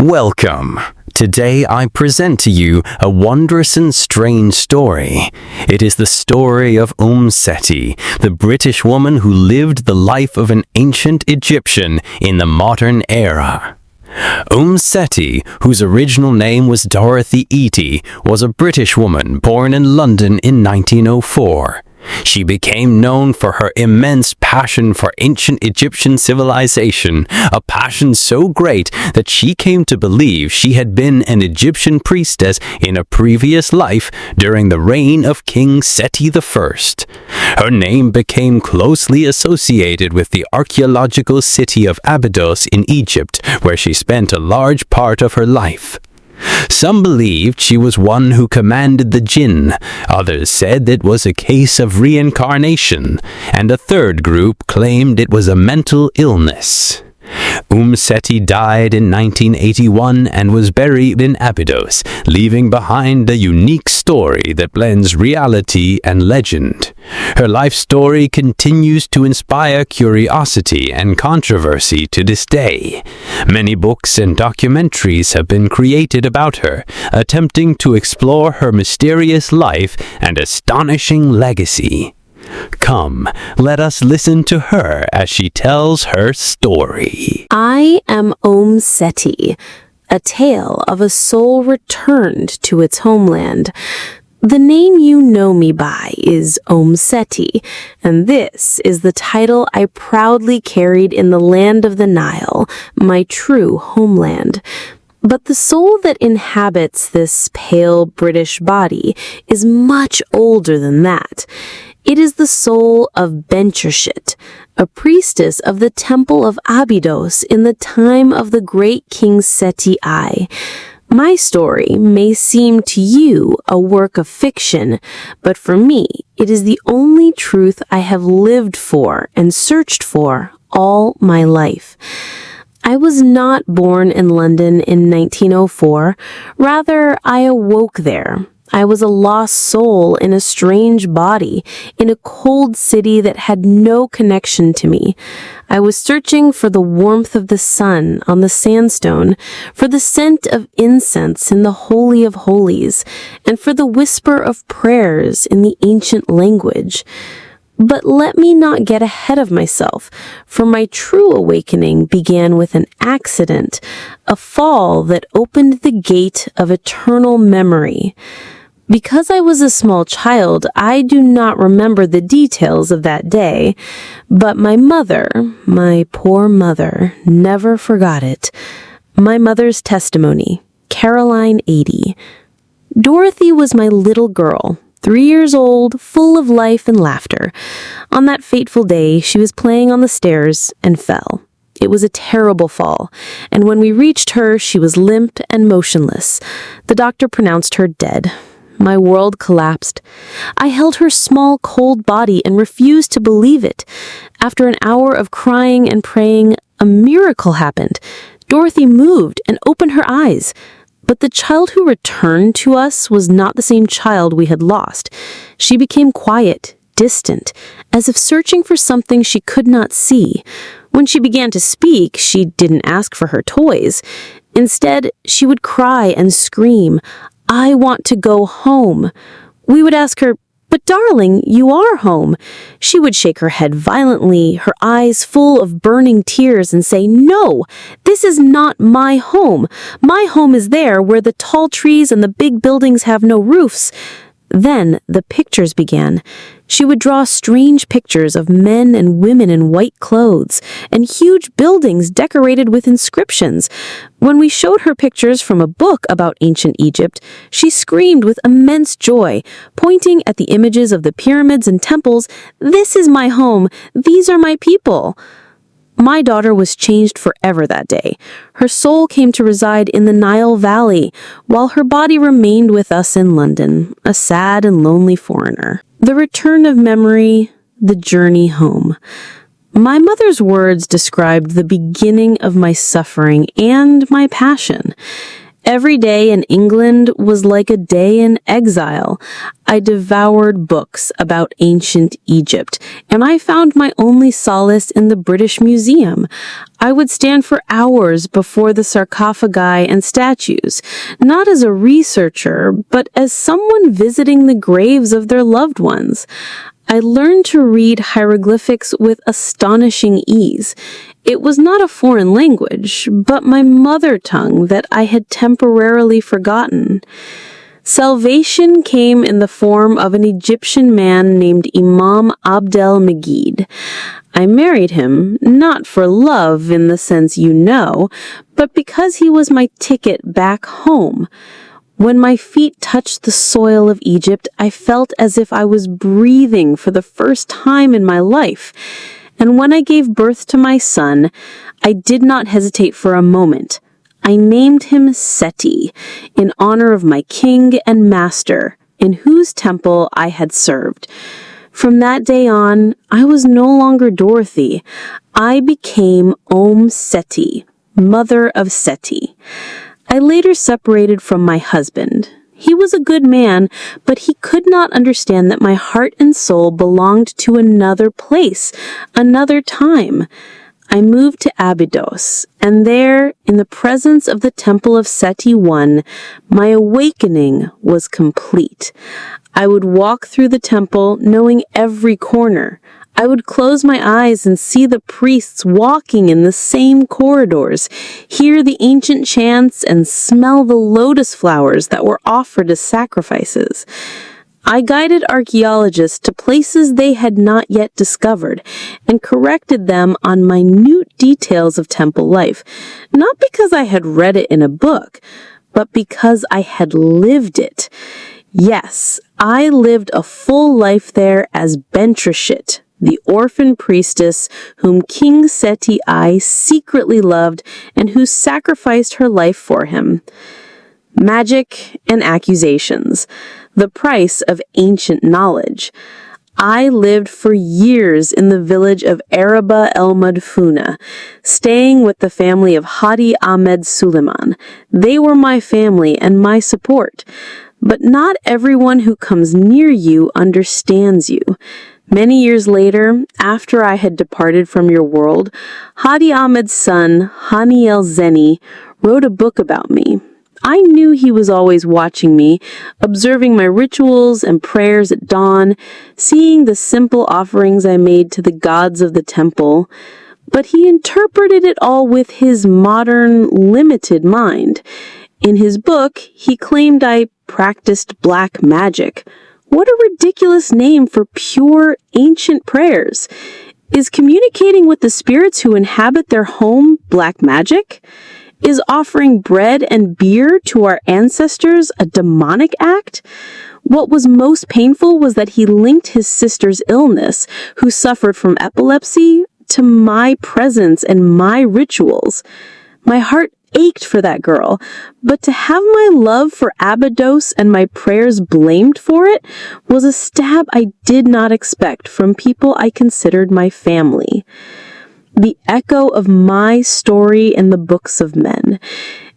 Welcome. Today I present to you a wondrous and strange story. It is the story of Om Seti, the British woman who lived the life of an ancient Egyptian in the modern era. Om Seti, whose original name was Dorothy Eady, was a British woman born in London in 1904. She became known for her immense passion for ancient Egyptian civilization, a passion so great that she came to believe she had been an Egyptian priestess in a previous life during the reign of King Seti I. Her name became closely associated with the archaeological city of Abydos in Egypt, where she spent a large part of her life. Some believed she was one who commanded the jinn, others said it was a case of reincarnation, and a third group claimed it was a mental illness. Seti died in 1981 and was buried in Abydos, leaving behind a unique story that blends reality and legend. Her life story continues to inspire curiosity and controversy to this day. Many books and documentaries have been created about her, attempting to explore her mysterious life and astonishing legacy. Come, let us listen to her as she tells her story. I am Om Seti, a tale of a soul returned to its homeland. The name you know me by is Om Seti, and this is the title I proudly carried in the land of the Nile, my true homeland. But the soul that inhabits this pale British body is much older than that. It is the soul of Benchershit, a priestess of the temple of Abydos in the time of the great King Seti I. My story may seem to you a work of fiction, but for me, it is the only truth I have lived for and searched for all my life. I was not born in London in 1904. Rather, I awoke there. I was a lost soul in a strange body, in a cold city that had no connection to me. I was searching for the warmth of the sun on the sandstone, for the scent of incense in the Holy of Holies, and for the whisper of prayers in the ancient language. But let me not get ahead of myself, for my true awakening began with an accident, a fall that opened the gate of eternal memory. Because I was a small child, I do not remember the details of that day, but my mother, my poor mother, never forgot it. My mother's testimony, Caroline Eady. Dorothy was my little girl, 3 years old, full of life and laughter. On that fateful day, she was playing on the stairs and fell. It was a terrible fall, and when we reached her, she was limp and motionless. The doctor pronounced her dead. My world collapsed. I held her small, cold body and refused to believe it. After an hour of crying and praying, a miracle happened. Dorothy moved and opened her eyes. But the child who returned to us was not the same child we had lost. She became quiet, distant, as if searching for something she could not see. When she began to speak, she didn't ask for her toys. Instead, she would cry and scream, "I want to go home." We would ask her, "But darling, you are home." She would shake her head violently, her eyes full of burning tears, and say, "No, this is not my home. My home is there where the tall trees and the big buildings have no roofs." Then the pictures began. She would draw strange pictures of men and women in white clothes, and huge buildings decorated with inscriptions. When we showed her pictures from a book about ancient Egypt, she screamed with immense joy, pointing at the images of the pyramids and temples, "This is my home. These are my people." My daughter was changed forever that day. Her soul came to reside in the Nile Valley, while her body remained with us in London, a sad and lonely foreigner. The return of memory, the journey home. My mother's words described the beginning of my suffering and my passion. Every day in England was like a day in exile. I devoured books about ancient Egypt, and I found my only solace in the British Museum. I would stand for hours before the sarcophagi and statues, not as a researcher, but as someone visiting the graves of their loved ones. I learned to read hieroglyphics with astonishing ease. It was not a foreign language, but my mother tongue that I had temporarily forgotten. Salvation came in the form of an Egyptian man named Emam Abdel Meguid. I married him, not for love in the sense you know, but because he was my ticket back home. When my feet touched the soil of Egypt, I felt as if I was breathing for the first time in my life. And when I gave birth to my son, I did not hesitate for a moment. I named him Seti, in honor of my king and master, in whose temple I had served. From that day on, I was no longer Dorothy. I became Om Seti, mother of Seti. I later separated from my husband. He was a good man, but he could not understand that my heart and soul belonged to another place, another time. I moved to Abydos, and there, in the presence of the temple of Seti I, my awakening was complete. I would walk through the temple knowing every corner. I would close my eyes and see the priests walking in the same corridors, hear the ancient chants, and smell the lotus flowers that were offered as sacrifices. I guided archaeologists to places they had not yet discovered and corrected them on minute details of temple life, not because I had read it in a book, but because I had lived it. Yes, I lived a full life there as Bentrishit, the orphan priestess whom King Seti I secretly loved and who sacrificed her life for him. Magic and accusations, the price of ancient knowledge. I lived for years in the village of Araba el Madfuna, staying with the family of Hadi Ahmed Suleiman. They were my family and my support. But not everyone who comes near you understands you. Many years later, after I had departed from your world, Hadi Ahmed's son, Hani el Zeni, wrote a book about me. I knew he was always watching me, observing my rituals and prayers at dawn, seeing the simple offerings I made to the gods of the temple, but he interpreted it all with his modern, limited mind. In his book, he claimed I practiced black magic. What a ridiculous name for pure, ancient prayers. Is communicating with the spirits who inhabit their home black magic? Is offering bread and beer to our ancestors a demonic act? What was most painful was that he linked his sister's illness, who suffered from epilepsy, to my presence and my rituals. My heart ached for that girl, but to have my love for Abydos and my prayers blamed for it was a stab I did not expect from people I considered my family. The echo of my story in the books of men.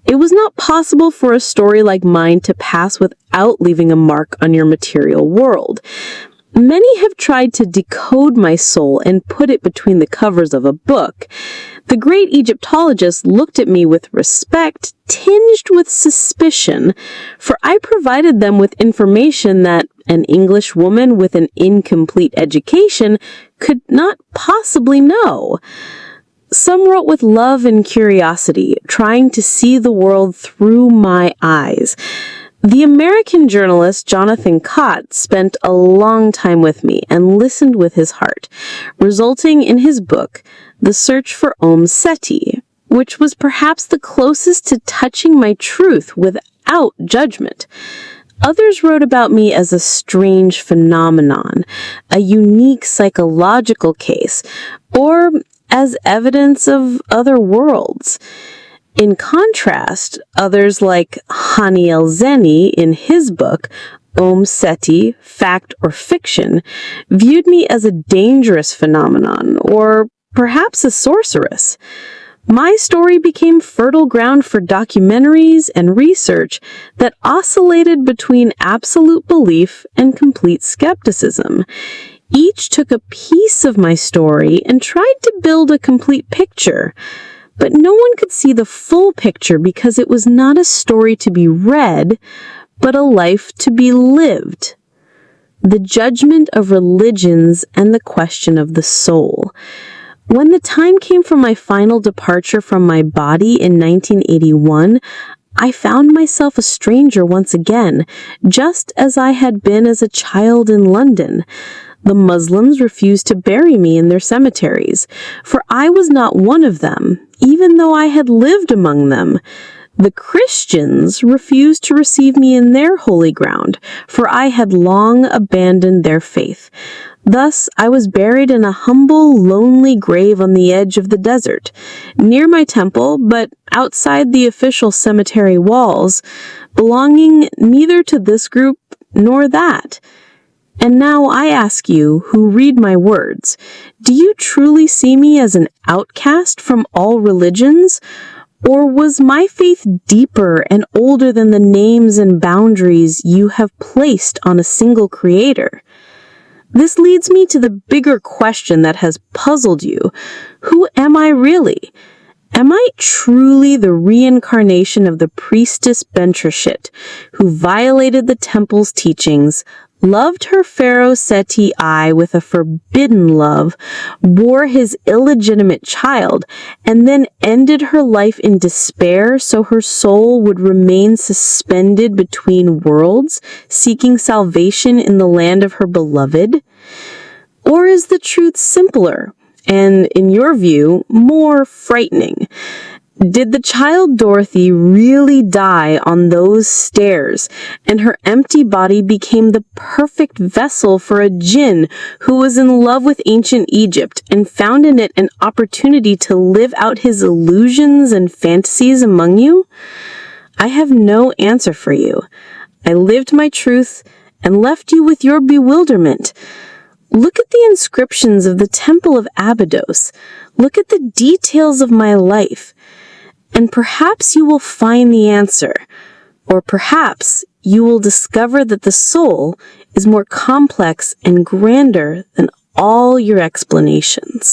It was not possible for a story like mine to pass without leaving a mark on your material world. Many have tried to decode my soul and put it between the covers of a book. The great Egyptologists looked at me with respect, tinged with suspicion, for I provided them with information that an English woman with an incomplete education could not possibly know. Some wrote with love and curiosity, trying to see the world through my eyes. The American journalist Jonathan Cott spent a long time with me and listened with his heart, resulting in his book, The Search for Om Seti, which was perhaps the closest to touching my truth without judgment. Others wrote about me as a strange phenomenon, a unique psychological case, or as evidence of other worlds. In contrast, others like Hani el Zeni in his book, Om Seti, Fact or Fiction, viewed me as a dangerous phenomenon, or perhaps a sorceress. My story became fertile ground for documentaries and research that oscillated between absolute belief and complete skepticism. Each took a piece of my story and tried to build a complete picture, but no one could see the full picture because it was not a story to be read, but a life to be lived. The judgment of religions and the question of the soul. When the time came for my final departure from my body in 1981, I found myself a stranger once again, just as I had been as a child in London. The Muslims refused to bury me in their cemeteries, for I was not one of them, even though I had lived among them. The Christians refused to receive me in their holy ground, for I had long abandoned their faith. Thus, I was buried in a humble, lonely grave on the edge of the desert, near my temple, but outside the official cemetery walls, belonging neither to this group nor that. And now I ask you, who read my words, do you truly see me as an outcast from all religions? Or was my faith deeper and older than the names and boundaries you have placed on a single creator? This leads me to the bigger question that has puzzled you. Who am I really? Am I truly the reincarnation of the priestess Bentrashit, who violated the temple's teachings, loved her pharaoh Seti I with a forbidden love, bore his illegitimate child, and then ended her life in despair so her soul would remain suspended between worlds, seeking salvation in the land of her beloved? Or is the truth simpler and, in your view, more frightening? Did the child Dorothy really die on those stairs, and her empty body became the perfect vessel for a jinn who was in love with ancient Egypt and found in it an opportunity to live out his illusions and fantasies among you? I have no answer for you. I lived my truth and left you with your bewilderment. Look at the inscriptions of the Temple of Abydos. Look at the details of my life. And perhaps you will find the answer, or perhaps you will discover that the soul is more complex and grander than all your explanations.